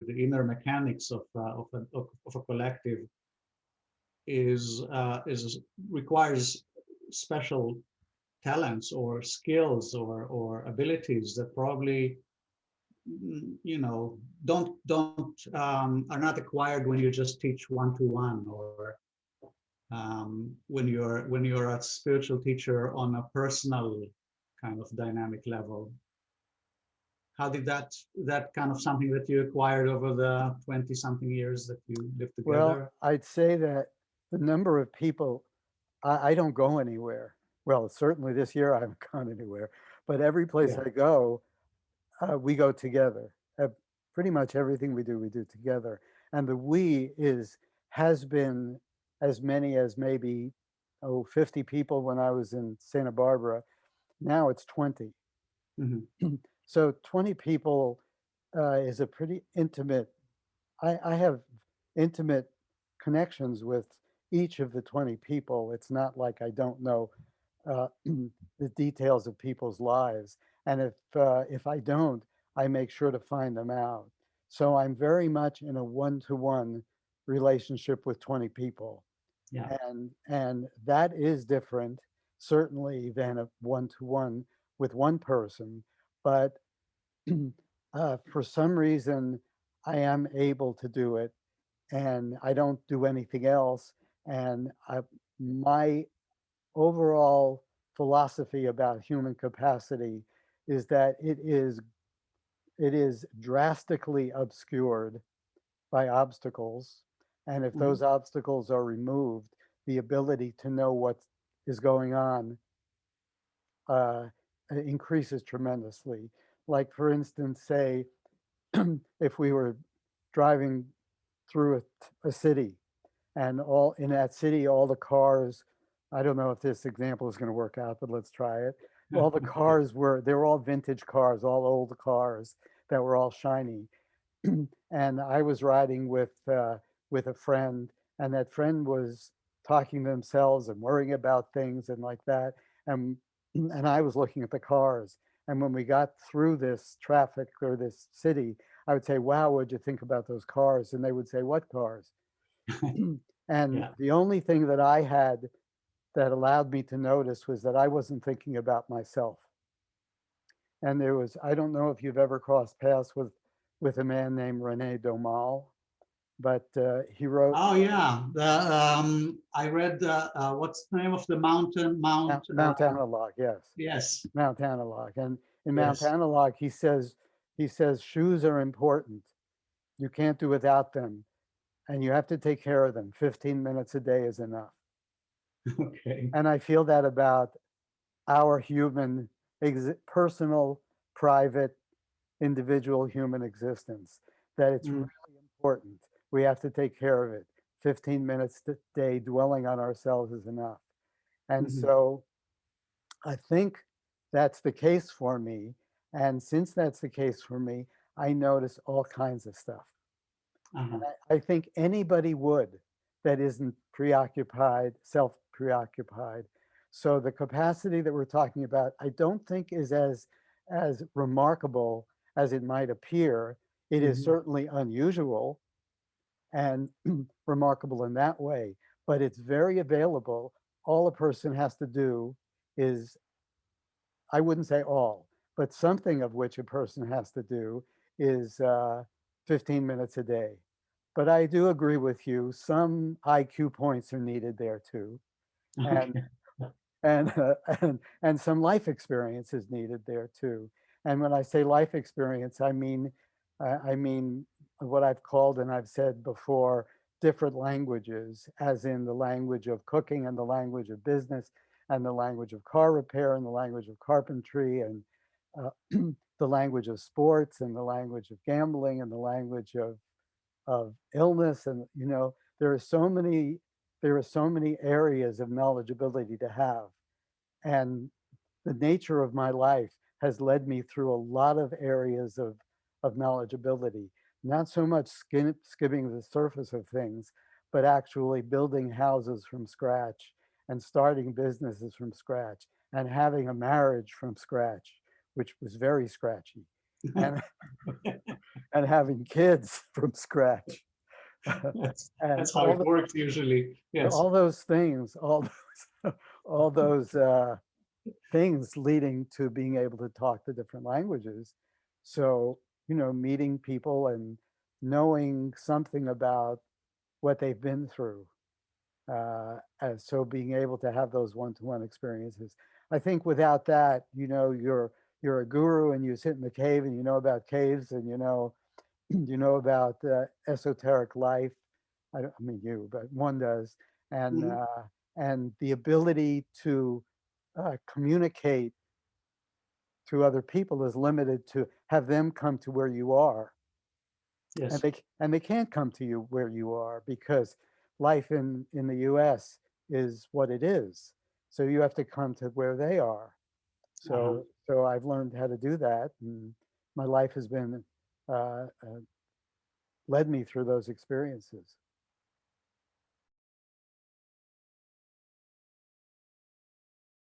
the inner mechanics of a collective is requires special talents or skills or abilities that probably don't are not acquired when you just teach one to one, or when you're a spiritual teacher on a personal kind of dynamic level. How did that kind of something that you acquired over the 20 something years that you lived Well, together? I'd say that the number of people, I don't go anywhere. Well, certainly this year I haven't gone anywhere, but every place Yeah. I go, we go together. Pretty much everything we do together. And the we is has been as many as maybe 50 people when I was in Santa Barbara. Now it's 20. Hmm. So 20 people is a pretty intimate. I have intimate connections with each of the 20 people. It's not like I don't know the details of people's lives. And if I don't, I make sure to find them out. So I'm very much in a one-to-one relationship with 20 people. Yeah. And that is different, certainly, than a one-to-one with one person. But for some reason, I am able to do it, and I don't do anything else. And my overall philosophy about human capacity is that it is drastically obscured by obstacles, and if Hmm. those obstacles are removed, the ability to know what is going on uh, increases tremendously. Like, for instance, say if we were driving through a city, and all in that city, all the cars, I don't know if this example is going to work out, but let's try it. All the Okay. cars they were all vintage cars, all old cars that were all shiny. And I was riding with a friend, and that friend was talking to themselves and worrying about things and like that. And and I was looking at the cars. And when we got through this traffic or this city, I would say, "Wow, what'd you think about those cars?" And they would say, "What cars?" And Yeah. the only thing that I had that allowed me to notice was that I wasn't thinking about myself. And there was, I don't know if you've ever crossed paths with a man named Rene Domal, but he wrote Oh yeah. I read what's the name of the mountain? Mount Analog, yes, Yes. Mount Analog. And in Mount Yes. Analog, he says shoes are important. You can't do without them, and you have to take care of them. 15 minutes a day is enough. Okay. And I feel that about our human, personal, private, individual human existence, that it's Mm. really important. We have to take care of it. 15 minutes a day dwelling on ourselves is enough. And Hmm. so I think that's the case for me. And since that's the case for me, I notice all kinds of stuff. Uh-huh. And I think anybody would that isn't preoccupied, self preoccupied. So the capacity that we're talking about, I don't think is as remarkable as it might appear. It is Hmm. certainly unusual and remarkable in that way, but it's very available. All a person has to do is, I wouldn't say all, but something of which a person has to do is 15 minutes a day. But I do agree with you. Some IQ points are needed there too, and Okay. and uh, and some life experience is needed there too. And when I say life experience, I mean what I've called and I've said before, different languages, as in the language of cooking and the language of business and the language of car repair and the language of carpentry and uh, the language of sports and the language of gambling and the language of illness. And there are so many areas of knowledgeability to have. And the nature of my life has led me through a lot of areas of knowledgeability, not so much skimming the surface of things, but actually building houses from scratch and starting businesses from scratch and having a marriage from scratch, which was very scratchy. and and having kids from scratch. And That's how it works usually. Yes. all those things, all those things leading to being able to talk the different languages. So, meeting people and knowing something about what they've been through. And so being able to have those one-to-one experiences. I think without that, you're a guru and you sit in the cave and you know about caves and you know about esoteric life. I mean you, but one does, and Mhm. the ability to communicate to other people is limited to have them come to where you are, and Yes. they can't come to you where you are because life in the U.S. is what it is. So you have to come to where they are. Uh-huh. So I've learned how to do that, and my life has been uh, uh, led me through those experiences.